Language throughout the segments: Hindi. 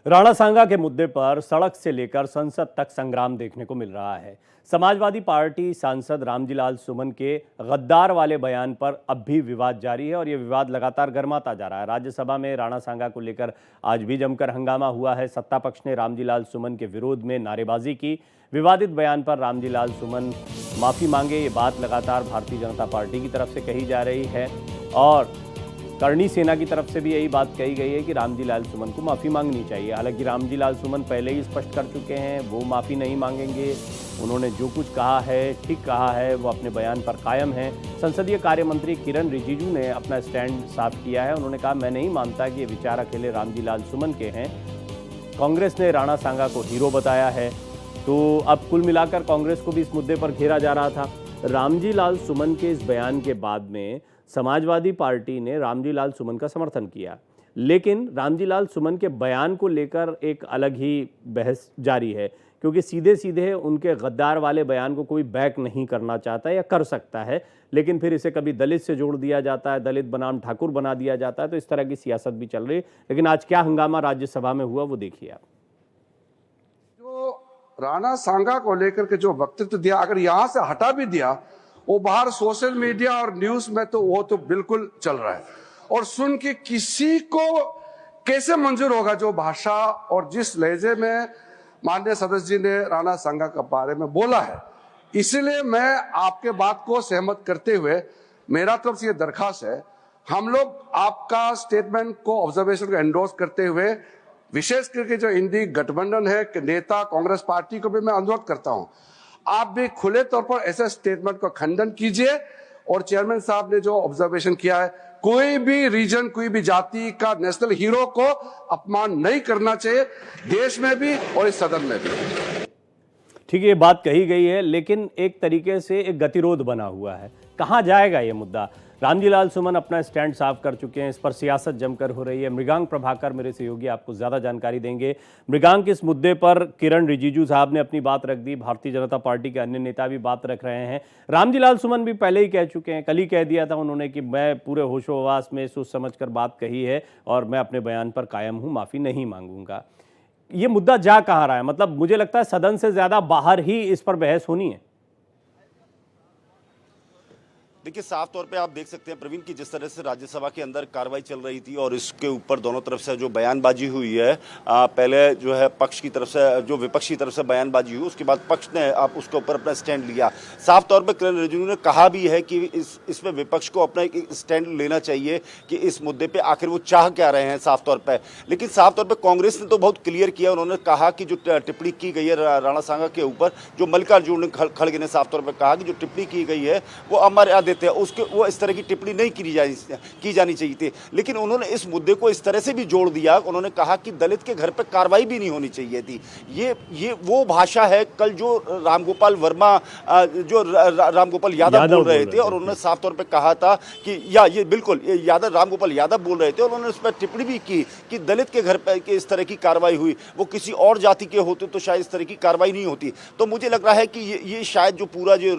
राणा सांगा के मुद्दे पर सड़क से लेकर संसद तक संग्राम देखने को मिल रहा है। समाजवादी पार्टी सांसद रामजीलाल सुमन के गद्दार वाले बयान पर अब भी विवाद जारी है और यह विवाद लगातार गर्माता जा रहा है। राज्यसभा में राणा सांगा को लेकर आज भी जमकर हंगामा हुआ है। सत्ता पक्ष ने रामजीलाल सुमन के विरोध में नारेबाजी की। विवादित बयान पर रामजीलाल सुमन माफी मांगे, ये बात लगातार भारतीय जनता पार्टी की तरफ से कही जा रही है और करणी सेना की तरफ से भी यही बात कही गई है कि रामजीलाल सुमन को माफ़ी मांगनी चाहिए। हालांकि रामजीलाल सुमन पहले ही स्पष्ट कर चुके हैं, वो माफ़ी नहीं मांगेंगे। उन्होंने जो कुछ कहा है, ठीक कहा है, वो अपने बयान पर कायम हैं। संसदीय कार्य मंत्री किरण रिजिजू ने अपना स्टैंड साफ किया है। उन्होंने कहा, मैं नहीं मानता कि ये विचार अकेले रामजीलाल सुमन के हैं। कांग्रेस ने राणा सांगा को हीरो बताया है। तो अब कुल मिलाकर कांग्रेस को भी इस मुद्दे पर घेरा जा रहा था। रामजीलाल सुमन के इस बयान के बाद में समाजवादी पार्टी ने रामजीलाल सुमन का समर्थन किया, लेकिन रामजीलाल सुमन के बयान को लेकर एक अलग ही बहस जारी है, क्योंकि सीधे सीधे उनके गद्दार वाले बयान को कोई बैक नहीं करना चाहता या कर सकता है, लेकिन फिर इसे कभी दलित से जोड़ दिया जाता है, दलित बनाम ठाकुर बना दिया जाता है। तो इस तरह की सियासत भी चल रही है। लेकिन आज क्या हंगामा राज्यसभा में हुआ वो देखिए आप। जो राणा सांगा को लेकर के जो वक्तव्य दिया, अगर यहां से हटा भी दिया, वो बाहर सोशल मीडिया और न्यूज में तो वो तो बिल्कुल चल रहा है। और सुन के किसी को कैसे मंजूर होगा जो भाषा और जिस लहजे में माननीय सदस्य जी ने राणा सांगा के बारे में बोला है। इसलिए मैं आपके बात को सहमत करते हुए मेरा तरफ से ये दरखास्त है, हम लोग आपका स्टेटमेंट को, ऑब्जर्वेशन को एंडोर्स करते हुए, विशेष करके जो इंडी गठबंधन है कि नेता कांग्रेस पार्टी को भी मैं अनुरोध करता हूं, आप भी खुले तौर पर ऐसे स्टेटमेंट का खंडन कीजिए। और चेयरमैन साहब ने जो ऑब्जर्वेशन किया है, कोई भी रीजन, कोई भी जाति का नेशनल हीरो को अपमान नहीं करना चाहिए, देश में भी और इस सदन में भी। ठीक है, ये बात कही गई है, लेकिन एक तरीके से एक गतिरोध बना हुआ है। कहाँ जाएगा ये मुद्दा? रामजीलाल सुमन अपना स्टैंड साफ कर चुके हैं, इस पर सियासत जमकर हो रही है। मृगांक प्रभाकर मेरे सहयोगी आपको ज़्यादा जानकारी देंगे। मृगांक, इस मुद्दे पर किरण रिजिजू साहब ने अपनी बात रख दी, भारतीय जनता पार्टी के अन्य नेता भी बात रख रहे हैं। रामजीलाल सुमन भी पहले ही कह चुके हैं, कल ही कह दिया था उन्होंने कि मैं पूरे होशोहवास में सोच समझ कर बात कही है और मैं अपने बयान पर कायम हूँ, माफ़ी नहीं मांगूंगा। ये मुद्दा जा कहाँ रहा है? मतलब मुझे लगता है सदन से ज़्यादा बाहर ही इस पर बहस होनी है। देखिए, साफ तौर पे आप देख सकते हैं प्रवीण, की जिस तरह से राज्यसभा के अंदर कार्रवाई चल रही थी और इसके ऊपर दोनों तरफ से जो बयानबाजी हुई है, पहले जो है पक्ष की तरफ से, जो विपक्ष की तरफ से बयानबाजी हुई, उसके बाद पक्ष ने आप उसके ऊपर अपना स्टैंड लिया। साफ तौर पे किरण रिजिजू ने कहा भी है कि इसमें विपक्ष को अपना एक स्टैंड लेना चाहिए कि इस मुद्दे पर आखिर वो चाह क्या रहे हैं साफ तौर पर। लेकिन साफ तौर पर कांग्रेस ने तो बहुत क्लियर किया। उन्होंने कहा कि जो टिप्पणी की गई है राणा सांगा के ऊपर, जो मल्लिकार्जुन खड़गे ने साफ तौर पर कहा कि जो टिप्पणी की गई है वो अमर्यादित है, उसके वो इस तरह की टिप्पणी नहीं की जानी चाहिए थी। लेकिन उन्होंने इस मुद्दे को इस तरह से भी जोड़ दिया, उन्होंने कहा कि दलित के घर पर कार्रवाई भी नहीं होनी चाहिए थी। ये वो भाषा है कल जो रामगोपाल वर्मा, जो रामगोपाल यादव बोल रहे थे, और उन्होंने साफ तौर पर कहा था कि ये बिल्कुल रामगोपाल यादव बोल रहे थे और उन्होंने इस पर टिप्पणी भी की कि दलित के घर पर इस तरह की कार्रवाई हुई, वो किसी और जाति के होते तो शायद इस तरह की कार्रवाई नहीं होती। तो मुझे लग रहा है कि ये शायद जो पूरा जो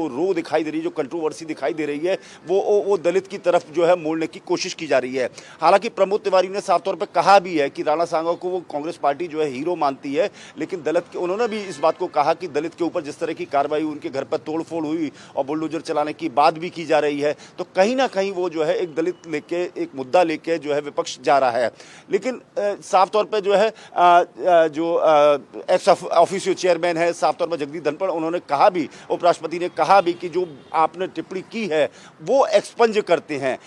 रो दिखाई दे रही है, जो कंट्रोवर्सी दिखाई दे रही है, वो दलित की तरफ जो है मोड़ने की कोशिश की जा रही है। हालांकि प्रमोद तिवारी ने साफ तौर पर कहा भी है कि राणा सांगा को वो कांग्रेस पार्टी जो है हीरो मानती है, लेकिन उन्होंने भी इस बात को कहा कि दलित के ऊपर जिस तरह की कार्रवाई, उनके घर पर तोड़फोड़ हुई और बुलडोजर चलाने की बात भी की जा रही है, तो कहीं ना कहीं वो जो है एक दलित लेके, एक मुद्दा लेके जो है विपक्ष जा रहा है। लेकिन साफ तौर पर जो है जो एक्स ऑफिशियो चेयरमैन है, साफ तौर पर जगदीप धनखड़, उन्होंने कहा भी, उपराष्ट्रपति ने कहा भी कि जो आपने टिप्पणी की है वो एक्सपंज करते हैं,